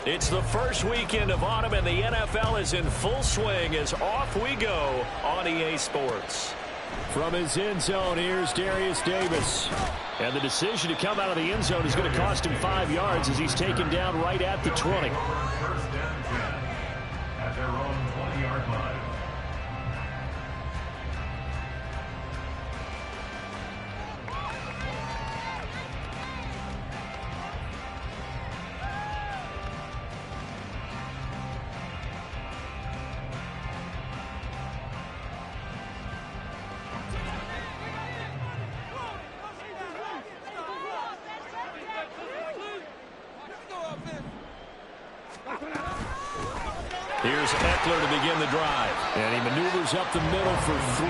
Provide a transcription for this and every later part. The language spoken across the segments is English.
It's the first weekend of autumn, and the NFL is in full swing as off we go on EA Sports. From his end zone, here's Darius Davis. And the decision to come out of the end zone is going to cost him 5 yards as he's taken down right at the 20. First down, 10 at their own 20-yard line. Here's Eckler to begin the drive. And he maneuvers up the middle for 3,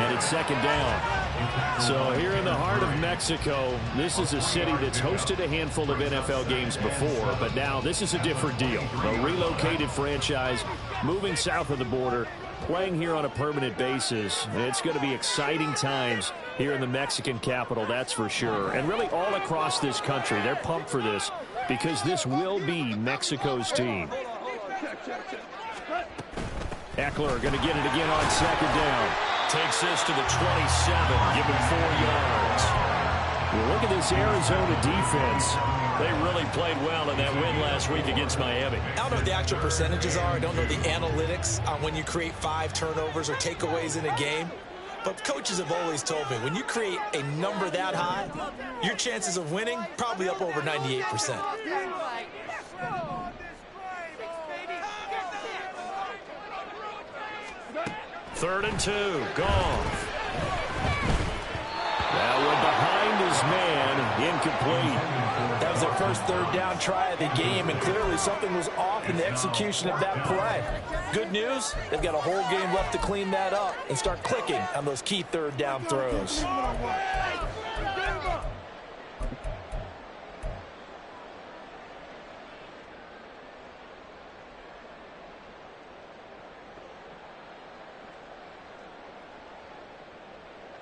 and it's second down. So here in the heart of Mexico, this is a city that's hosted a handful of NFL games before, but now this is a different deal. A relocated franchise moving south of the border, playing here on a permanent basis. It's going to be exciting times here in the Mexican capital, that's for sure. And really all across this country, they're pumped for this because this will be Mexico's team. Eckler going to get it again on second down. Takes this to the 27, give him 4 yards. Well, look at this Arizona defense. They really played well in that win last week against Miami. I don't know what the actual percentages are. I don't know the analytics on when you create 5 turnovers or takeaways in a game. But coaches have always told me, when you create a number that high, your chances of winning probably up over 98%. Third and 2, Goff. That one behind his man, incomplete. That was their first third down try of the game, and clearly something was off in the execution of that play. Good news, they've got a whole game left to clean that up and start clicking on those key third down throws.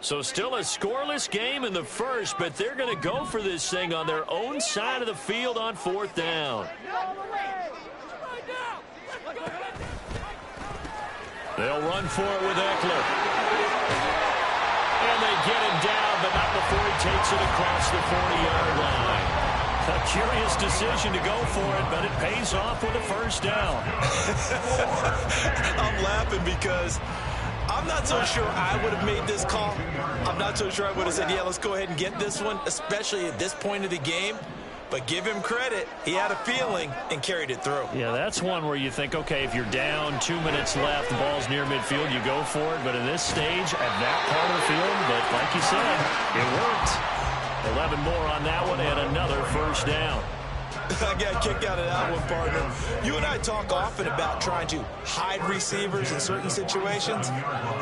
So still a scoreless game in the first, but they're going to go for this thing on their own side of the field on 4th down. They'll run for it with Eckler. And they get him down, but not before he takes it across the 40-yard line. A curious decision to go for it, but it pays off with a first down. I'm laughing because I'm not so sure I would have made this call. I'm not so sure I would have said, yeah, let's go ahead and get this one, especially at this point of the game. But give him credit. He had a feeling and carried it through. Yeah, that's one where you think, okay, if you're down 2 minutes left, the ball's near midfield, you go for it. But in this stage, at that part of the field, but like you said, it worked. 11 more on that one and another first down. I got a kick out of that one, partner. You and I talk often about trying to hide receivers in certain situations,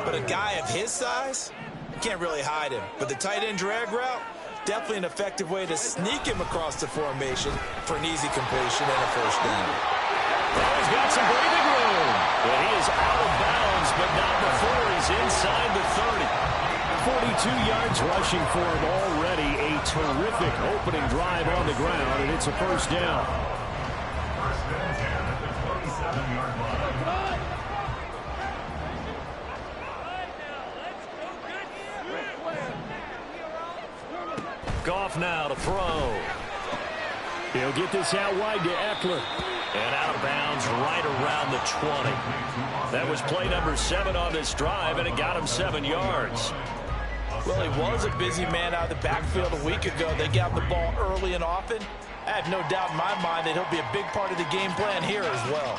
but a guy of his size, you can't really hide him. But the tight end drag route, definitely an effective way to sneak him across the formation for an easy completion and a first down. Oh, he's got some breathing room. But he is out of bounds, but not before he's inside the 30. 42 yards rushing for him already. A terrific opening drive on the ground, and it's a first down. First and 10 at the 27-yard line. Goff now to throw. He'll get this out wide to Eckler. And out of bounds right around the 20. That was play number 7 on this drive, and it got him 7 yards. Well, he was a busy man out of the backfield a week ago. They got the ball early and often. I have no doubt in my mind that he'll be a big part of the game plan here as well.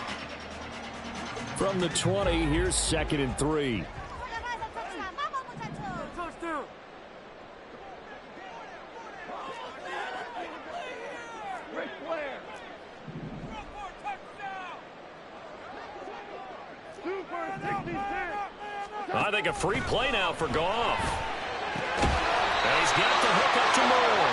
From the 20, here's 2nd and 3. I think a free play now for Goff. And he's got the hook up to Moore.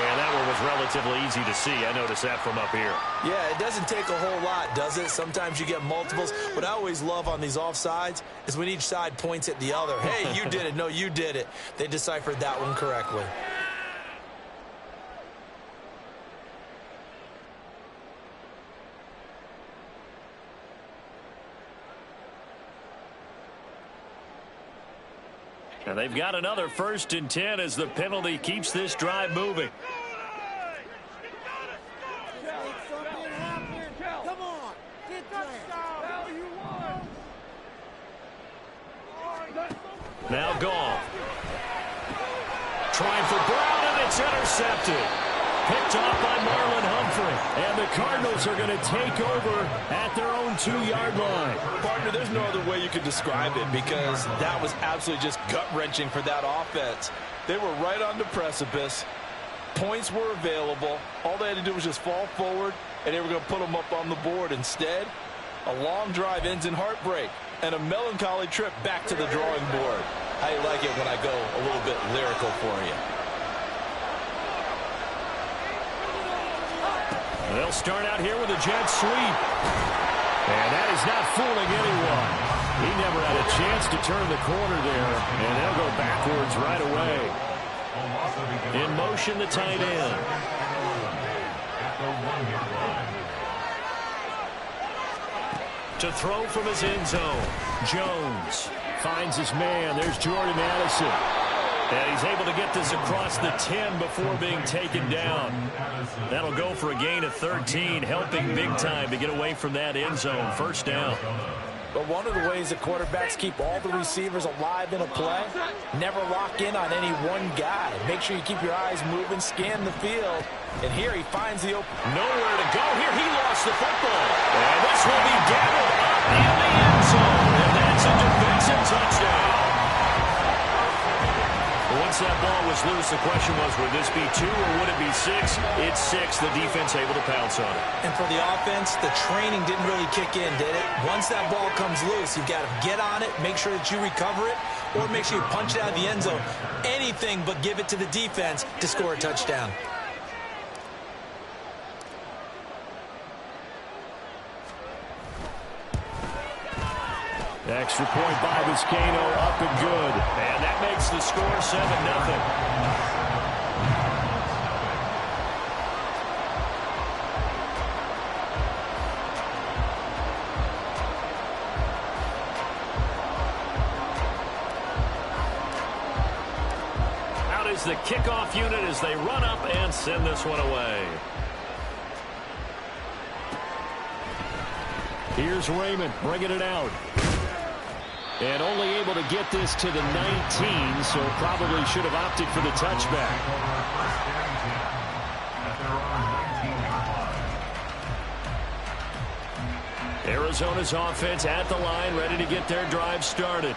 And that one was relatively easy to see. I noticed that from up here. Yeah, it doesn't take a whole lot, does it? Sometimes you get multiples. What I always love on these offsides is when each side points at the other. Hey, you did it. No, you did it. They deciphered that one correctly. And they've got another 1st and 10 as the penalty keeps this drive moving. Now Gall. Trying for Brown, and it's intercepted. Picked off by Marlon Humphrey. And the Cardinals are going to take over at their own 2-yard line. Partner, there's no other way you could describe it because that was absolutely just gut-wrenching for that offense. They were right on the precipice. Points were available. All they had to do was just fall forward, and they were going to put them up on the board. Instead, a long drive ends in heartbreak and a melancholy trip back to the drawing board. How you like it when I go a little bit lyrical for you? They'll start out here with a jet sweep. And that is not fooling anyone. He never had a chance to turn the corner there, and they'll go backwards right away. In motion, the tight end. To throw from his end zone. Jones finds his man. There's Jordan Addison. And he's able to get this across the 10 before being taken down. That'll go for a gain of 13, helping big time to get away from that end zone. 1st down. But one of the ways that quarterbacks keep all the receivers alive in a play, never lock in on any one guy. Make sure you keep your eyes moving, scan the field. And here he finds the open. Nowhere to go. Here he lost the football. And this will be gathered up in the end zone. And that's a defensive touchdown. Once that ball was loose, the question was, would this be 2 or would it be 6? It's 6. The defense able to pounce on it. And for the offense, the training didn't really kick in, did it? Once that ball comes loose, you've got to get on it, make sure that you recover it, or make sure you punch it out of the end zone. Anything but give it to the defense to score a touchdown. Extra point by Vizcaino, up and good. And that makes the score 7-0. Out is the kickoff unit as they run up and send this one away. Here's Raymond bringing it out. And only able to get this to the 19, so probably should have opted for the touchback. Arizona's offense at the line, ready to get their drive started.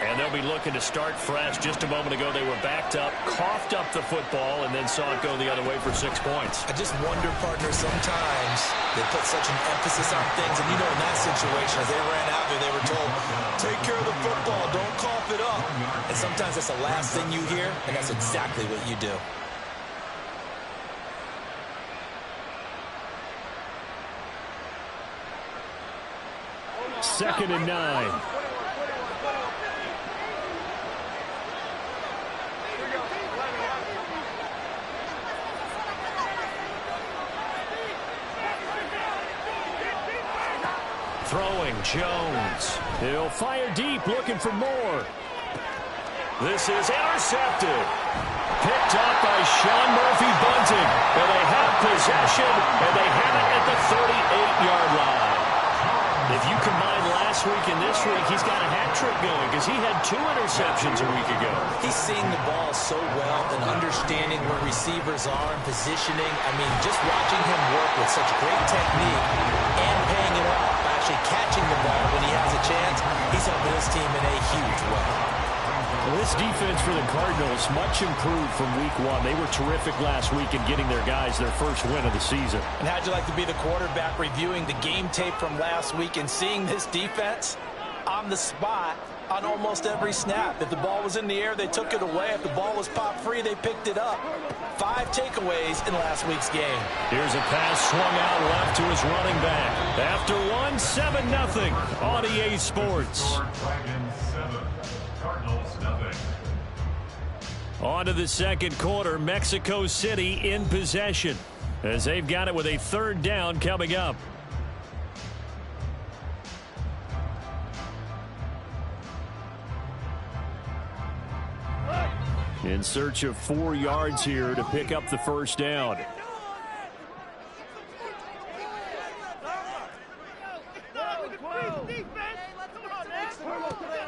And they'll be looking to start fresh. Just a moment ago, they were backed up, coughed up the football, and then saw it go the other way for 6 points. I just wonder, partner, sometimes they put such an emphasis on things. And, you know, in that situation, as they ran out there, they were told, take care of the football, don't cough it up. And sometimes that's the last thing you hear, and that's exactly what you do. Second and 9. Throwing, Jones. He'll fire deep, looking for more. This is intercepted. Picked up by Sean Murphy-Bunting. And they have possession, and they have it at the 38-yard line. If you combine last week and this week, he's got a hat trick going because he had 2 interceptions a week ago. He's seeing the ball so well and understanding where receivers are and positioning. I mean, just watching him work with such great technique and paying it off by actually catching the ball when he has a chance, he's helping his team in a huge way. Well, this defense for the Cardinals, much improved from week 1. They were terrific last week in getting their guys their first win of the season. And how'd you like to be the quarterback reviewing the game tape from last week and seeing this defense on the spot on almost every snap? If the ball was in the air, they took it away. If the ball was popped free, they picked it up. 5 takeaways in last week's game. Here's a pass swung out left to his running back. After one, 7-0 on EA Sports. On to the second quarter. Mexico City in possession as they've got it with a 3rd down coming up. In search of 4 yards here to pick up the first down.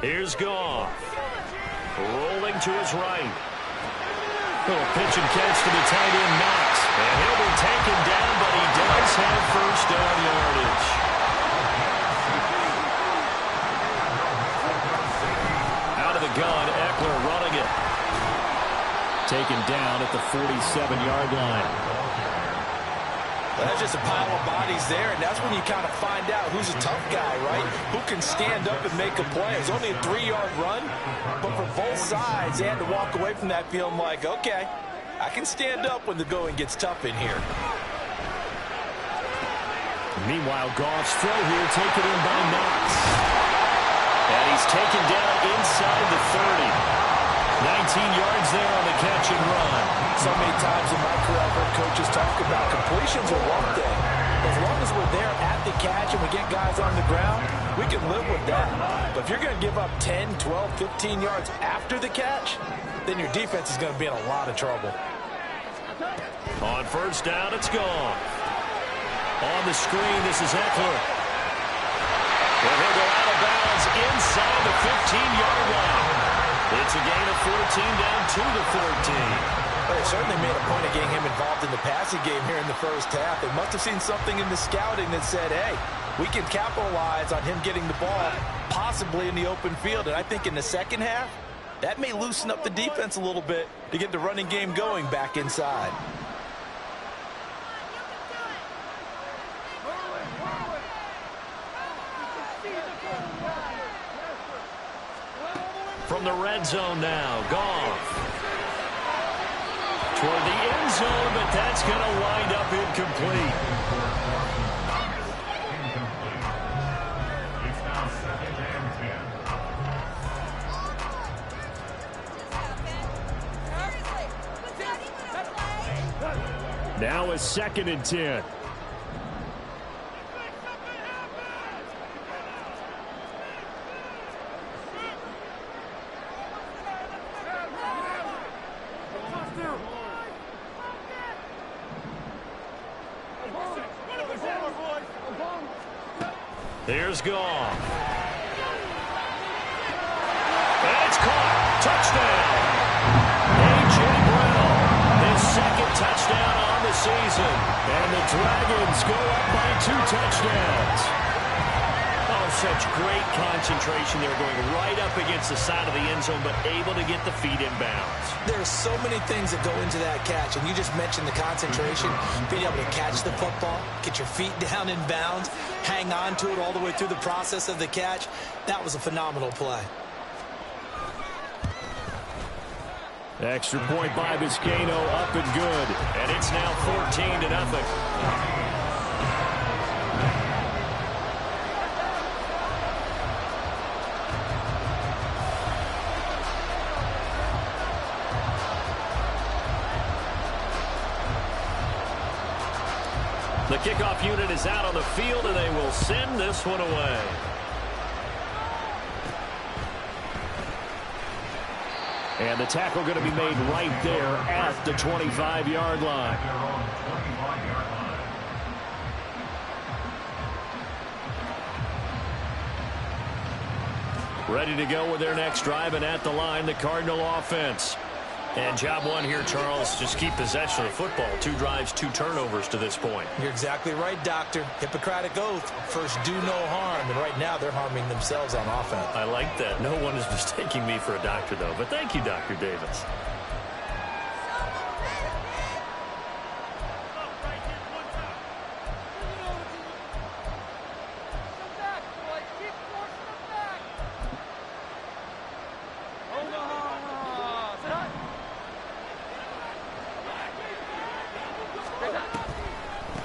Here's Goff. Rolling to his right. Little pitch and catch to the tight end, Knox. And he'll be taken down, but he does have first down yardage. Out of the gun, Eckler running it. Taken down at the 47-yard line. That's just a pile of bodies there, and that's when you kind of find out who's a tough guy, right? Who can stand up and make a play. It's only a 3-yard run, but for both sides, they had to walk away from that feeling like, okay, I can stand up when the going gets tough in here. Meanwhile, Goff's throw here taken in by Knox. And he's taken down inside the 30. 19 yards there on the catch and run. So many times in my career, I've heard coaches talk about completions are one thing. As long as we're there at the catch and we get guys on the ground, we can live with that. But if you're going to give up 10, 12, 15 yards after the catch, then your defense is going to be in a lot of trouble. On first down, it's gone. On the screen, this is Eckler. And he'll go out of bounds inside the 15-yard line. It's a gain of 14 down to the 14. Well, they certainly made a point of getting him involved in the passing game here in the first half. They must have seen something in the scouting that said, hey, we can capitalize on him getting the ball possibly in the open field. And I think in the second half, that may loosen up the defense a little bit to get the running game going back inside. From the red zone now, Goff. Toward the end zone, but that's going to wind up incomplete. It's now 2nd and 10. Now a 2nd and 10. Here's Goff. And it's caught. Touchdown. A.J. Brown, his 2nd touchdown on the season. And the Dragons go up by 2 touchdowns. Oh, such great concentration. They were going right up against the side of the end zone, but able to get the feet in bounds. There's so many things that go into that catch, and you just mentioned the concentration, being able to catch the football, get your feet down in bounds, hang on to it all the way through the process of the catch. That was a phenomenal play. Extra point by Vizcaino, up and good. And it's now 14-0. The kickoff unit is out on the field, and they will send this one away. And the tackle going to be made right there at the 25-yard line. Ready to go with their next drive, and at the line, the Cardinal offense. And job one here, Charles, just keep possession of the football. 2 drives, 2 turnovers to this point. You're exactly right, Doctor. Hippocratic oath. First, do no harm. And right now, they're harming themselves on offense. I like that. No one is mistaking me for a doctor, though. But thank you, Dr. Davis.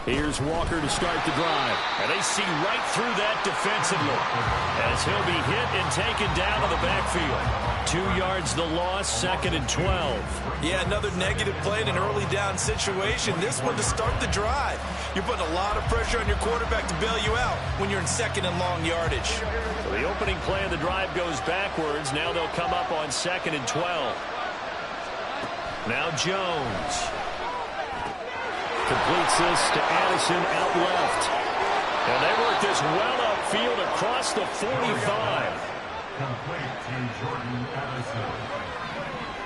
Here's Walker to start the drive. And they see right through that defensively as he'll be hit and taken down to the backfield. 2 yards the loss, 2nd and 12. Yeah, another negative play in an early down situation. This one to start the drive. You're putting a lot of pressure on your quarterback to bail you out when you're in 2nd and long yardage. So the opening play of the drive goes backwards. Now they'll come up on 2nd and 12. Now Jones. Completes this to Addison out left. And they work this well upfield across the 45. Complete to Jordan Addison.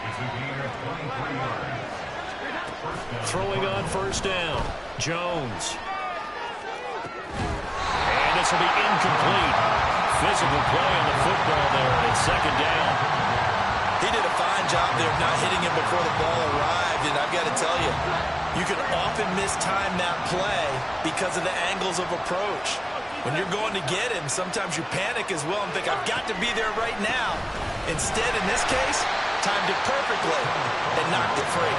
It's a gain of 23 yards. Throwing on first down. Jones. And this will be incomplete. Physical play on the football there, and it's second down. He did a fine job there of not hitting him before the ball arrived, and I've got to tell you, you can often mistime that play because of the angles of approach. When you're going to get him, sometimes you panic as well and think, I've got to be there right now. Instead, in this case, timed it perfectly and knocked it free.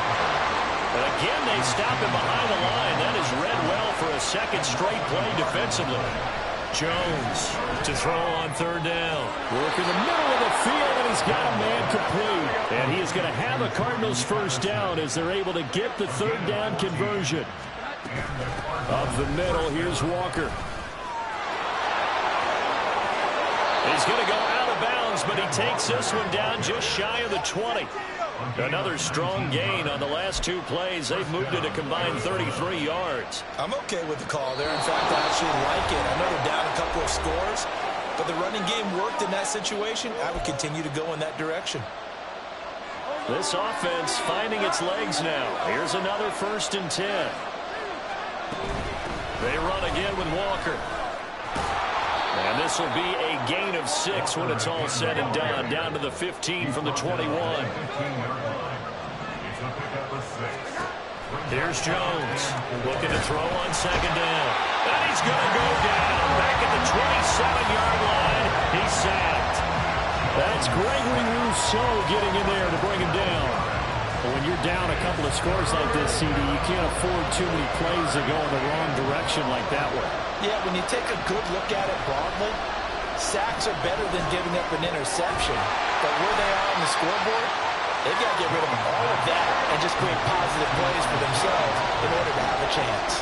But again, they stop him behind the line. That is read well for a second straight play defensively. Jones to throw on third down. Work in the middle of the field, and he's got a man complete. And he is going to have a Cardinals first down as they're able to get the third down conversion. Up the middle, here's Walker. He's going to go out of bounds, but he takes this one down just shy of the 20. Another strong gain on the last two plays. They've moved it a combined 33 yards. I'm okay with the call there. In fact, I actually like it. I know they're down a couple of scores, but the running game worked in that situation. I would continue to go in that direction. This offense finding its legs now. Here's another 1st and 10. They run again with Walker. And this will be a gain of 6 when it's all said and done. Down to the 15 from the 21. Here's Jones. Looking to throw on second down. And he's going to go down. Back at the 27-yard line. He's sacked. That's Gregory Rousseau getting in there to bring him down. When you're down a couple of scores like this, CD, you can't afford too many plays that go in the wrong direction like that one. Yeah, when you take a good look at it broadly, sacks are better than giving up an interception. But where they are on the scoreboard, they've got to get rid of all of that and just create positive plays for themselves in order to have a chance.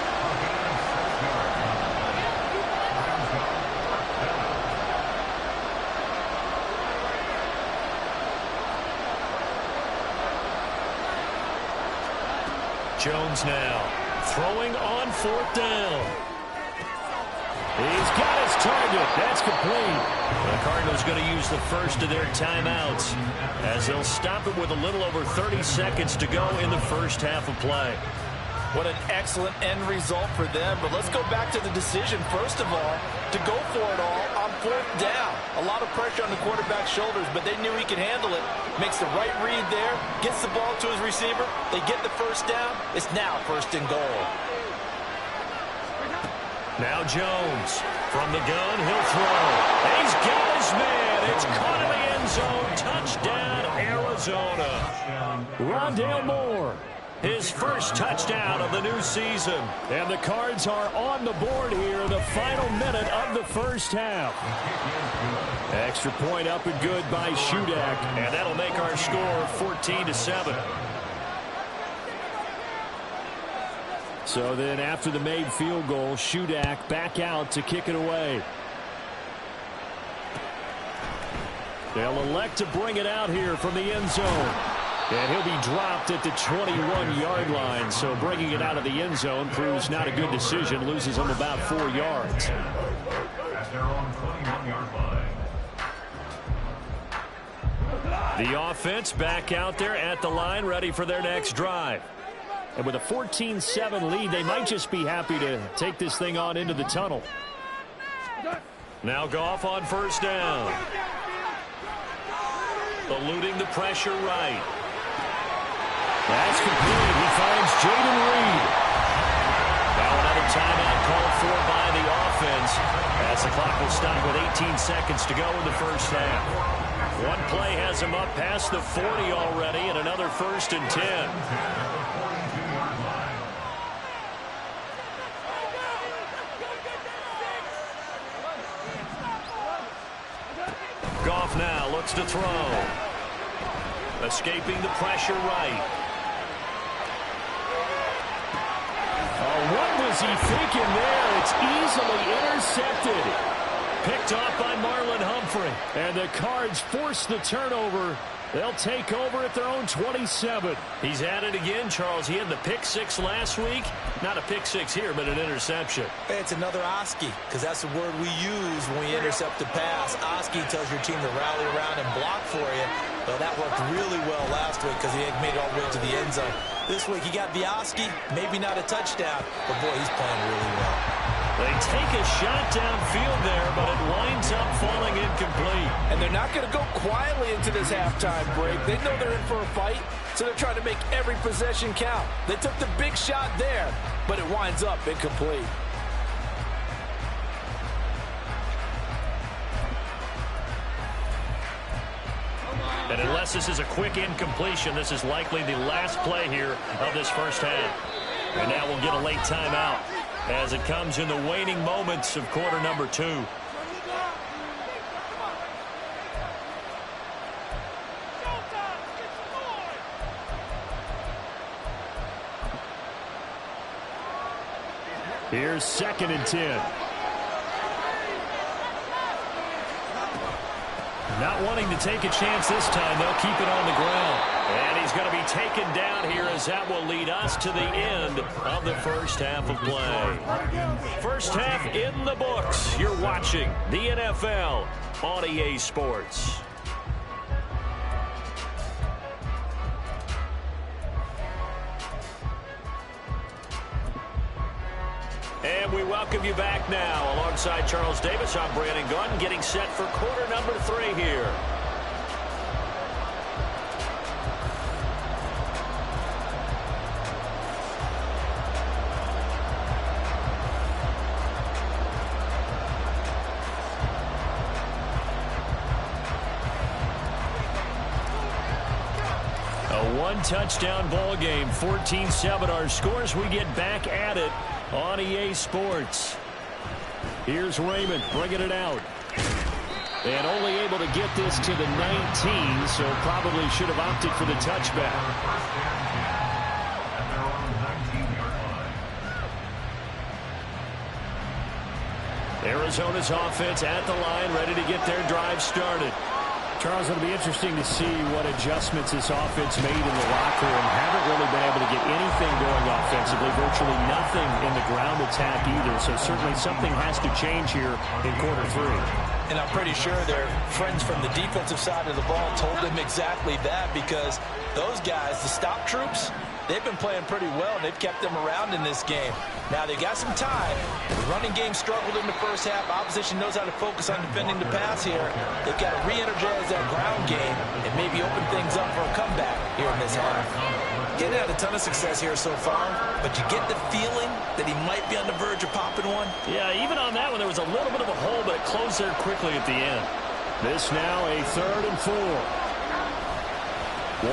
Jones now throwing on 4th down. He's got his target. That's complete. The Cardinals going to use the first of their timeouts as they'll stop it with a little over 30 seconds to go in the first half of play. What an excellent end result for them. But let's go back to the decision, first of all, to go for it all on 4th down. A lot of pressure on the quarterback's shoulders, but they knew he could handle it. Makes the right read there, gets the ball to his receiver. They get the first down. It's now 1st and goal. Now Jones from the gun. He'll throw. He's got his man. It's caught in the end zone. Touchdown, Arizona. Rondale Moore. His first touchdown of the new season. And the Cards are on the board here in the final minute of the first half. Extra point up and good by Shudak. And that'll make our score 14-7. So then after the made field goal, Shudak back out to kick it away. They'll elect to bring it out here from the end zone. And he'll be dropped at the 21-yard line. So bringing it out of the end zone proves not a good decision. Loses him about 4 yards. At their own 21-yard line. The offense back out there at the line, ready for their next drive. And with a 14-7 lead, they might just be happy to take this thing on into the tunnel. Now Goff on first down. Eluding the pressure right. That's complete. He finds Jaden Reed. Now another timeout called for by the offense as the clock will stop with 18 seconds to go in the first half. One play has him up past the 40 already, and another 1st and 10. Goff now looks to throw. Escaping the pressure right. Oh, what was he thinking there? It's easily intercepted. picked off by Marlon Humphrey. And the Cards force the turnover. They'll take over at their own 27. He's at it again, Charles. He had the pick six last week. Not a pick six here, but an interception. Hey, it's another Oski, because that's the word we use when we intercept a pass. Oski tells your team to rally around and block for you. Well, that worked really well last week because he made it all the way to the end zone. This week, he got the Oski, maybe not a touchdown, but boy, he's playing really well. They take a shot downfield there, but it winds up falling incomplete. And they're not going to go quietly into this halftime break. They know they're in for a fight, so they're trying to make every possession count. They took the big shot there, but it winds up incomplete. And unless this is a quick incompletion, this is likely the last play here of this first half. And now we'll get a late timeout as it comes in the waning moments of quarter number 2. Here's 2nd and 10. Not wanting to take a chance this time, they'll keep it on the ground. And he's going to be taken down here as that will lead us to the end of the first half of play. First half in the books. You're watching the NFL on EA Sports. And we welcome you back now. Alongside Charles Davis, I'm Brandon Gunn, getting set for quarter number 3 here. A one-touchdown ball game, 14-7 our scores. We get back at it on EA Sports. Here's Raymond bringing it out. And only able to get this to the 19, so probably should have opted for the touchback. Arizona's offense at the line, ready to get their drive started. Charles, it'll be interesting to see what adjustments this offense made in the locker room. Haven't really been able to get anything going offensively, virtually nothing in the ground attack either. So certainly something has to change here in quarter 3. And I'm pretty sure their friends from the defensive side of the ball told them exactly that, because those guys, the stop troops, they've been playing pretty well, and they've kept them around in this game. Now, they got some time. The running game struggled in the first half. Opposition knows how to focus on defending the pass here. They've got to re-energize that ground game and maybe open things up for a comeback here in this half. Getting had a ton of success here so far, but you get the feeling that he might be on the verge of popping one. Yeah, even on that one, there was a little bit of a hole, but it closed there quickly at the end. This now a 3rd and 4.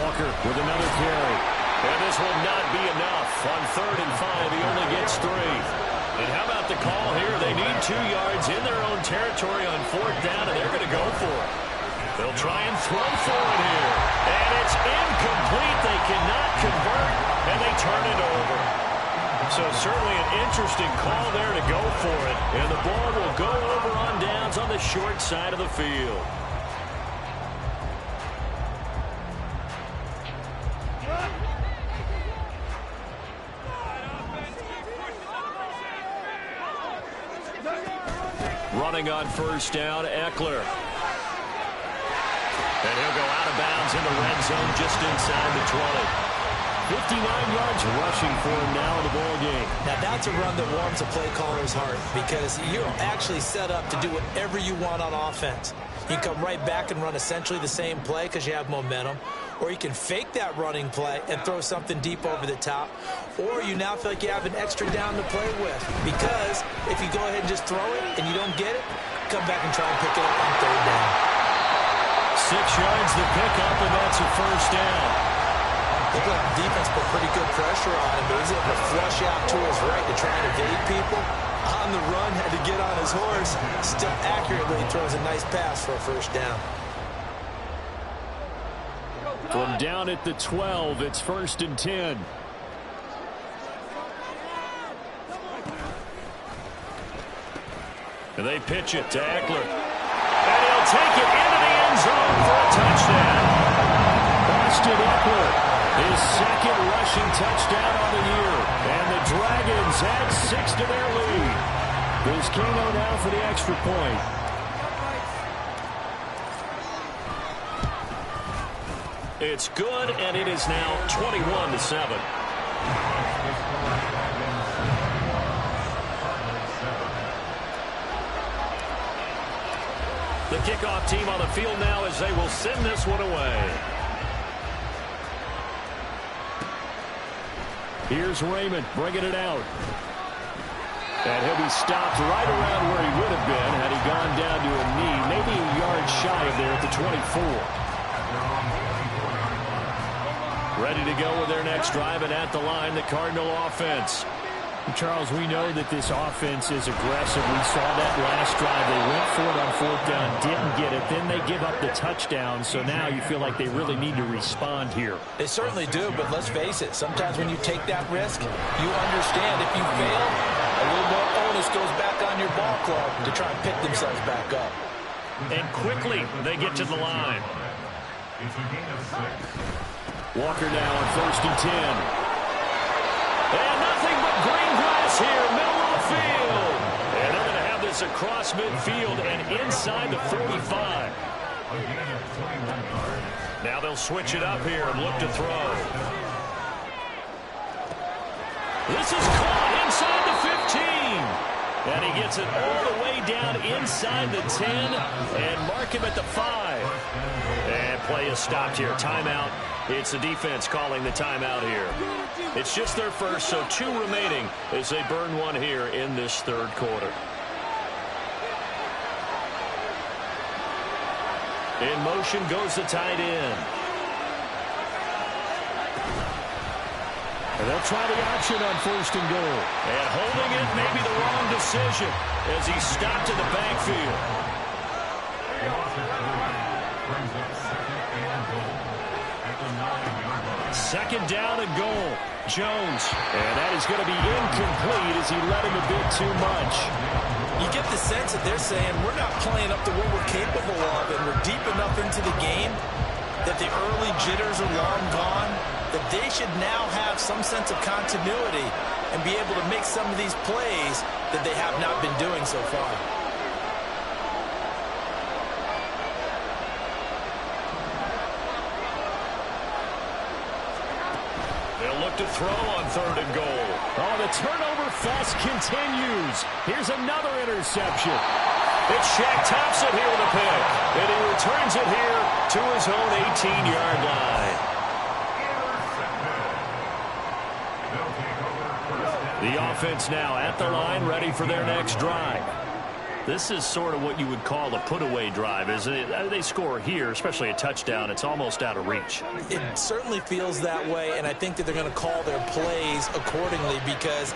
Walker with another carry. And this will not be enough. On 3rd and 5, he only gets 3. And how about the call here? They need 2 yards in their own territory on 4th down, and they're going to go for it. They'll try and throw for it here. And it's incomplete. They cannot convert, and they turn it over. So certainly an interesting call there to go for it. And the ball will go over on downs on the short side of the field. Running on 1st down, Eckler. And he'll go out of bounds in the red zone just inside the 20. 59 yards rushing for him now in the ball game. Now, that's a run that warms a play caller's heart, because you're actually set up to do whatever you want on offense. You can come right back and run essentially the same play because you have momentum, or you can fake that running play and throw something deep over the top, or you now feel like you have an extra down to play with, because if you go ahead and just throw it and you don't get it, come back and try and pick it up on 3rd down. 6 yards to pick up, and that's a 1st down. Looked like the defense put pretty good pressure on him, but he's able to flush out to his right to try and evade people. On the run, had to get on his horse. Still accurately throws a nice pass for a 1st down. From down at the 12, it's 1st and 10. And they pitch it to Eckler. And he'll take it into the end zone for a touchdown. Austin Eckler, his second rushing touchdown on the year. And the Dragons add 6 to their lead. There's Kano now for the extra point. It's good, and it is now 21-7. The kickoff team on the field now as they will send this one away. Here's Raymond bringing it out. And he'll be stopped right around where he would have been had he gone down to a knee, maybe a yard shy of there at the 24. Ready to go with their next drive, and at the line, the Cardinal offense. Charles, we know that this offense is aggressive. We saw that last drive. They went for it on 4th down, didn't get it. Then they give up the touchdown. So now you feel like they really need to respond here. They certainly do, but let's face it. Sometimes when you take that risk, you understand if you fail, a little more onus goes back on your ball club to try and pick themselves back up. And quickly, they get to the line. Walker now on 1st and 10. And nothing but green grass here, middle of the field. And they're going to have this across midfield and inside the 45. Now they'll switch it up here and look to throw. This is caught inside the 15. And he gets it all the way down inside the 10 and mark him at the 5. And play is stopped here. Timeout. It's the defense calling the timeout here. It's just their first, so 2 remaining as they burn one here in this 3rd quarter. In motion goes the tight end. And they'll try the option on 1st and goal. And holding it may be the wrong decision as he's stopped in the backfield. Second down and goal. Jones. And that is going to be incomplete as he let him a bit too much. You get the sense that they're saying we're not playing up to what we're capable of, and we're deep enough into the game that the early jitters are long gone, that they should now have some sense of continuity and be able to make some of these plays that they have not been doing so far. They'll look to throw on 3rd and goal. Oh, the turnover fest continues. Here's another interception. It's Shaq Thompson here with a pick. And he returns it here to his own 18-yard line. The offense now at the line, ready for their next drive. This is sort of what you would call a put-away drive, isn't it? They score here, especially a touchdown. It's almost out of reach. It certainly feels that way, and I think that they're going to call their plays accordingly, because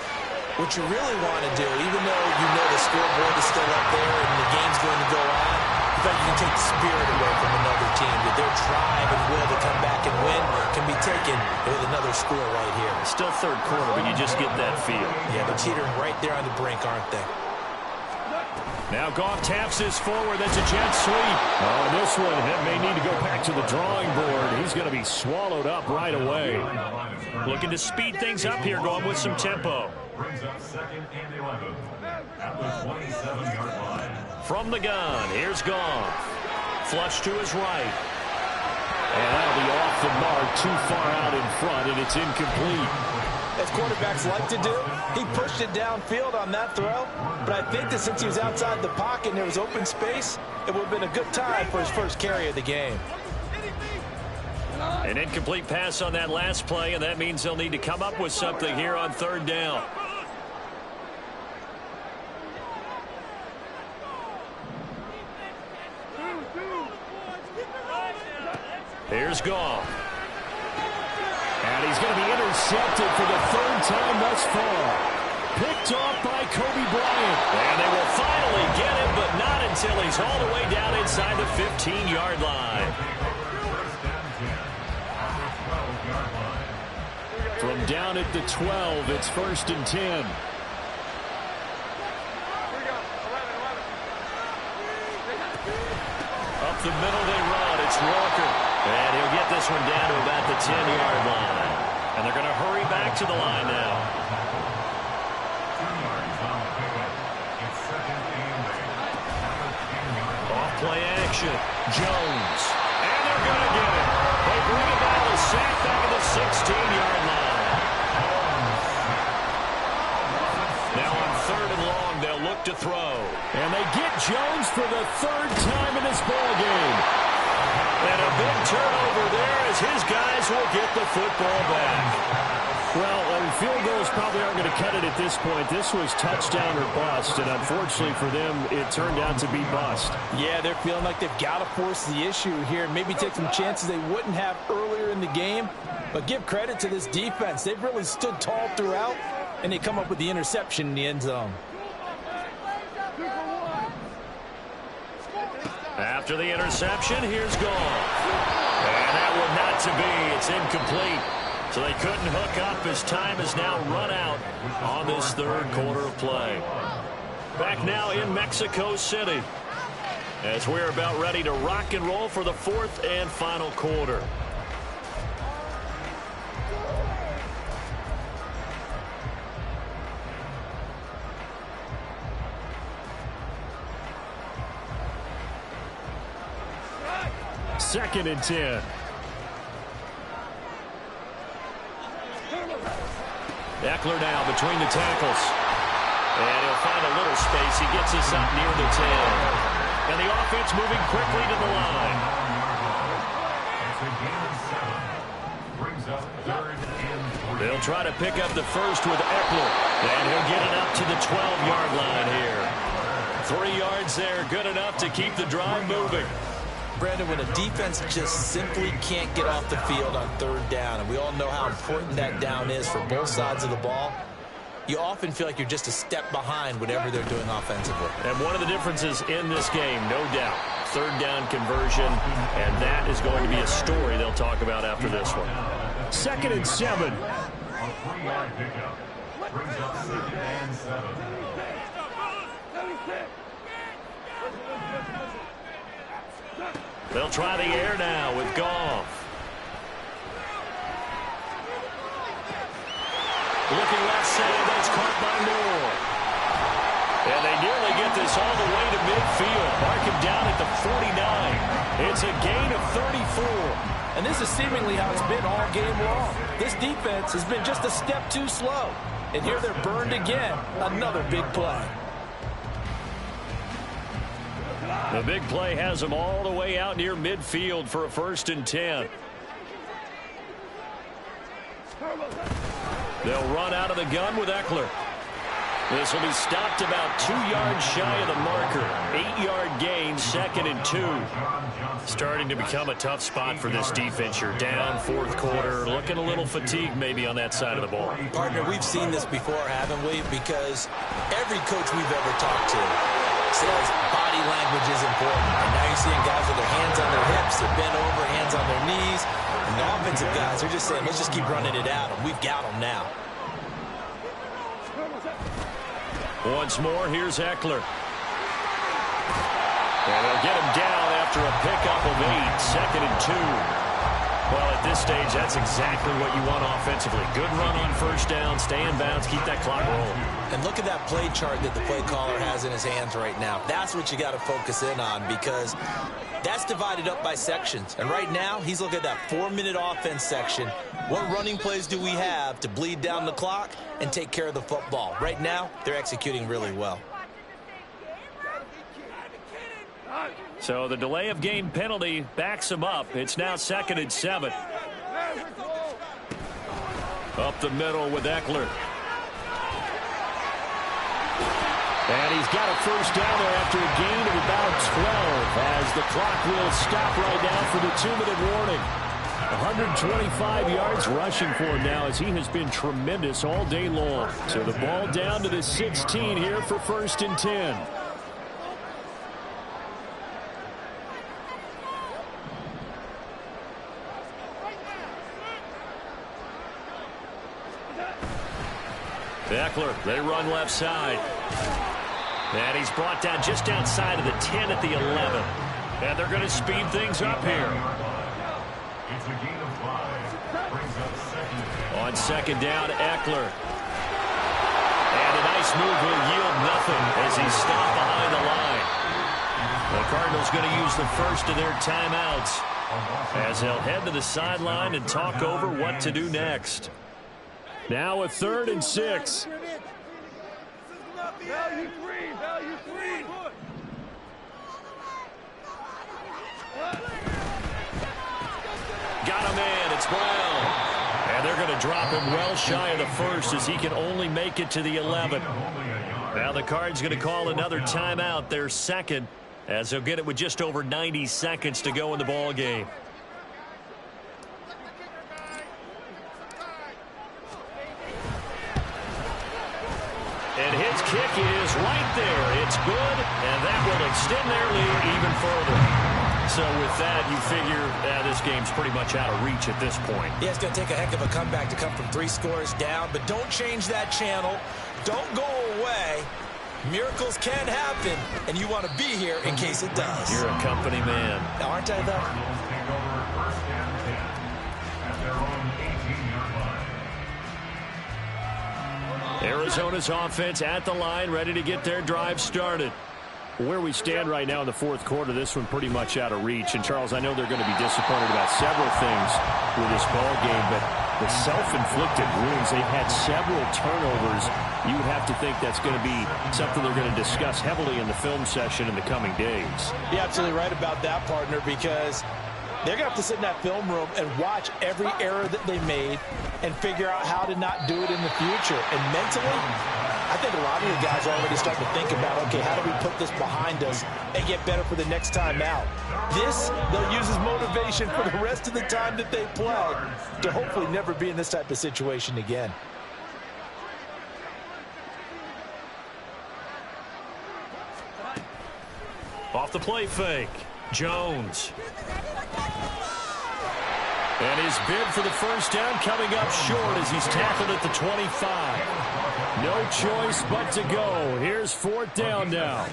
what you really want to do, even though you know the scoreboard is still up there and the game's going to go on, you thought you can take the spirit away from another team, that their drive and will to come back and win can be taken with another score right here. It's still 3rd quarter, but you just get that feel. Yeah, they're teetering right there on the brink, aren't they? Now Goff taps this forward. That's a jet sweep. Oh, this one may need to go back to the drawing board. He's going to be swallowed up right away. Looking to speed things up here, going with some tempo. Brings up 2nd and 11 at the 27-yard line. From the gun, here's Goff. Flush to his right. And that'll be off the mark, too far out in front, and it's incomplete. As quarterbacks like to do, he pushed it downfield on that throw, but I think that since he was outside the pocket and there was open space, it would have been a good time for his first carry of the game. An incomplete pass on that last play, and that means they'll need to come up with something here on 3rd down. Here's Goff. And he's going to be intercepted for the 3rd time thus far. Picked off by Kobe Bryant. And they will finally get him, but not until he's all the way down inside the 15-yard line. From down at the 12, it's 1st and 10. the middle they run. It's Walker. And he'll get this one down to about the 10-yard line. And they're going to hurry back to the line now. 2 yards on the pickup. It's second and 8. Off-play action. Jones. And they're going to get it. They bring about a sack back at the 16-yard line. Now on 3rd and long, they'll look to throw. And they get Jones for the 3rd time in this ballgame. And a big turnover there as his guys will get the football back. Well, field goals probably aren't going to cut it at this point. This was touchdown or bust, and unfortunately for them, it turned out to be bust. Yeah, they're feeling like they've got to force the issue here and maybe take some chances they wouldn't have earlier in the game. But give credit to this defense. They've really stood tall throughout, and they come up with the interception in the end zone. After the interception, here's Goff. And that one not to be. It's incomplete. So they couldn't hook up as time has now run out on this 3rd quarter of play. Back now in Mexico City as we're about ready to rock and roll for the 4th and final quarter. Second and 10. Eckler now between the tackles. And he'll find a little space. He gets us up near the 10. And the offense moving quickly to the line. They'll try to pick up the first with Eckler. And he'll get it up to the 12-yard line here. 3 yards there, good enough to keep the drive moving. Brandon, when a defense just simply can't get off the field on 3rd down, and we all know how important that down is for both sides of the ball, you often feel like you're just a step behind whatever they're doing offensively. And one of the differences in this game, no doubt, 3rd down conversion, and that is going to be a story they'll talk about after this one. 2nd and 7. A 3-yard pickup. Brings up 2nd and 7. They'll try the air now with Goff. Looking left side, that's caught by Moore. And they nearly get this all the way to midfield. Mark him down at the 49. It's a gain of 34. And this is seemingly how it's been all game long. This defense has been just a step too slow. And here they're burned again. Another big play. The big play has them all the way out near midfield for a 1st and 10. They'll run out of the gun with Eckler. This will be stopped about 2 yards shy of the marker. 8-yard gain, 2nd and 2. Starting to become a tough spot for this defense. You're down 4th quarter, looking a little fatigued maybe on that side of the ball. Partner, we've seen this before, haven't we? Because every coach we've ever talked to says body language is important. And now you're seeing guys with their hands on their hips, they're bent over, hands on their knees. And the offensive guys are just saying, let's just keep running it out, and we've got them now. Once more, here's Eckler. And they'll get him down after a pickup of 8, 2nd and 2. Well, at this stage, that's exactly what you want offensively. Good run on 1st down, stay in bounds, keep that clock rolling. And look at that play chart that the play caller has in his hands right now. That's what you got to focus in on, because that's divided up by sections. And right now, he's looking at that 4-minute offense section. What running plays do we have to bleed down the clock and take care of the football? Right now, they're executing really well. So the delay of game penalty backs him up. It's now 2nd and 7. Up the middle with Eckler. And he's got a 1st down there after a gain of about 12 as the clock will stop right now for the 2-minute warning. 125 yards rushing for him now as he has been tremendous all day long. So the ball down to the 16 here for 1st and 10. Eckler, they run left side. And he's brought down just outside of the 10 at the 11. And they're going to speed things up here. It's a gain of 5. Brings up second down. On second down, Eckler. And a nice move will yield nothing as he's stopped behind the line. The Cardinals going to use the first of their timeouts as they'll head to the sideline and talk over what to do next. Now a 3rd and 6. Value free. Got him in. It's Brown. And they're going to drop him well shy of the first as he can only make it to the 11. Now the Cards going to call another timeout, their second, as they'll get it with just over 90 seconds to go in the ball game. And his kick is right there. It's good, and that will extend their lead even further. So with that, you figure this game's pretty much out of reach at this point. Yeah, it's going to take a heck of a comeback to come from 3 scores down, but don't change that channel. Don't go away. Miracles can happen, and you want to be here in case it does. You're a company man. Aren't I, though? Cardinals take over 1st and 10 at their own 18-yard line. Arizona's offense at the line, ready to get their drive started. Where we stand right now in the 4th quarter, this one pretty much out of reach. And, Charles, I know they're going to be disappointed about several things with this ball game, but the self-inflicted wounds, they've had several turnovers. You have to think that's going to be something they're going to discuss heavily in the film session in the coming days. You're absolutely right about that, partner, because they're going to have to sit in that film room and watch every error that they made and figure out how to not do it in the future. And mentally, I think a lot of the guys are already starting to think about, okay, how do we put this behind us and get better for the next time out? This, they'll use as motivation for the rest of the time that they play to hopefully never be in this type of situation again. Off the play fake. Jones. And his bid for the first down coming up short as he's tackled at the 25. No choice but to go. Here's 4th down now.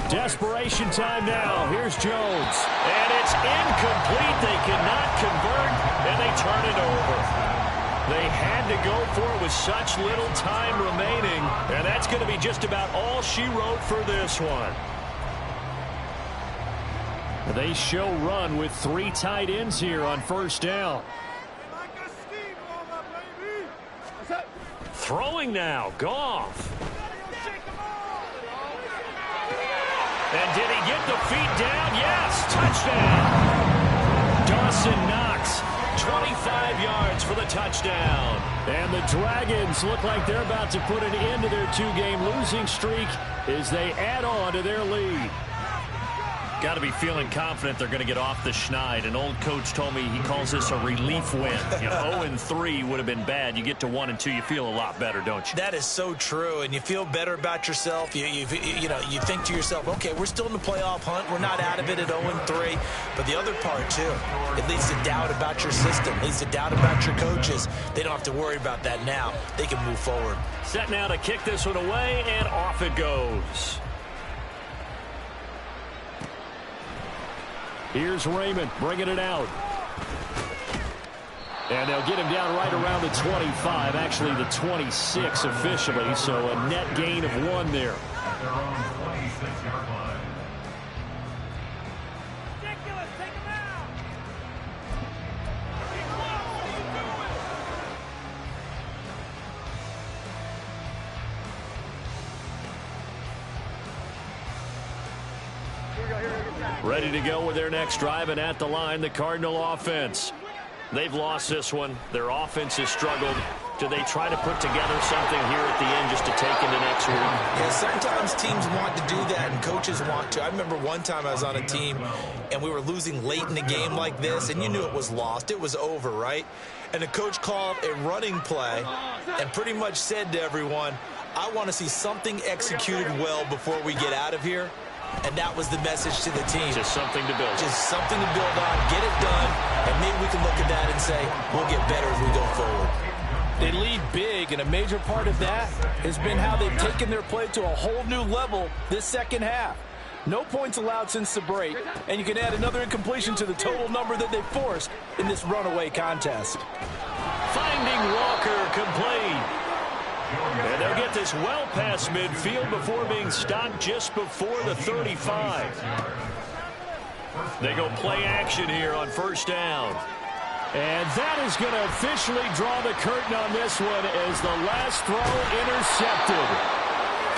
Desperation time now. Here's Jones. And it's incomplete. They cannot convert, and they turn it over. They had to go for it with such little time remaining, and that's going to be just about all she wrote for this one. They show run with 3 tight ends here on 1st down. Throwing now, Goff. And did he get the feet down? Yes, touchdown. Dawson Knox, 25 yards for the touchdown. And the Dragons look like they're about to put an end to their 2-game losing streak as they add on to their lead. Got to be feeling confident they're going to get off the schneid. An old coach told me he calls this a relief win. 0-3 would have been bad. You get to 1-2, you feel a lot better, don't you? That is so true, and you feel better about yourself. You think to yourself, okay, we're still in the playoff hunt. We're not out of it at 0-3. But the other part, too, it leads to doubt about your system. It leads to doubt about your coaches. They don't have to worry about that now. They can move forward. Set now to kick this one away, and off it goes. Here's Raymond bringing it out. And they'll get him down right around the 25, actually the 26 officially, so a net gain of 1 there. At their own 26-yard line. Ridiculous, take him out. Ready to go with their next drive, and at the line, the Cardinal offense. They've lost this one. Their offense has struggled. Do they try to put together something here at the end just to take into next week? Yeah, sometimes teams want to do that and coaches want to. I remember one time I was on a team and we were losing late in the game like this, and you knew it was lost. It was over, right? And the coach called a running play and pretty much said to everyone, I want to see something executed well before we get out of here. And that was the message to the team. Just something to build. Just something to build on, get it done, and maybe we can look at that and say, we'll get better as we go forward. They lead big, and a major part of that has been how they've taken their play to a whole new level this second half. No points allowed since the break, and you can add another incompletion to the total number that they forced in this runaway contest. Finding Walker complete. And they'll get this well past midfield before being stopped just before the 35. They go play action here on first down. And that is going to officially draw the curtain on this one as the last throw intercepted.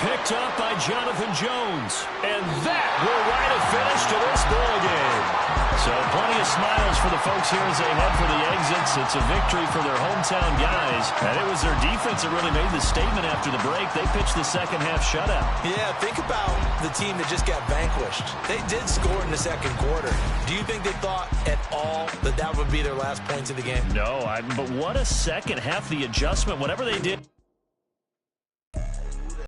Picked up by Jonathan Jones. And that will write a finish to this ball game. So plenty of smiles for the folks here as they head for the exits. It's a victory for their hometown guys. And it was their defense that really made the statement after the break. They pitched the second half shutout. Yeah, think about the team that just got vanquished. They did score in the second quarter. Do you think they thought at all that that would be their last points of the game? No, but what a second half, the adjustment, whatever they did.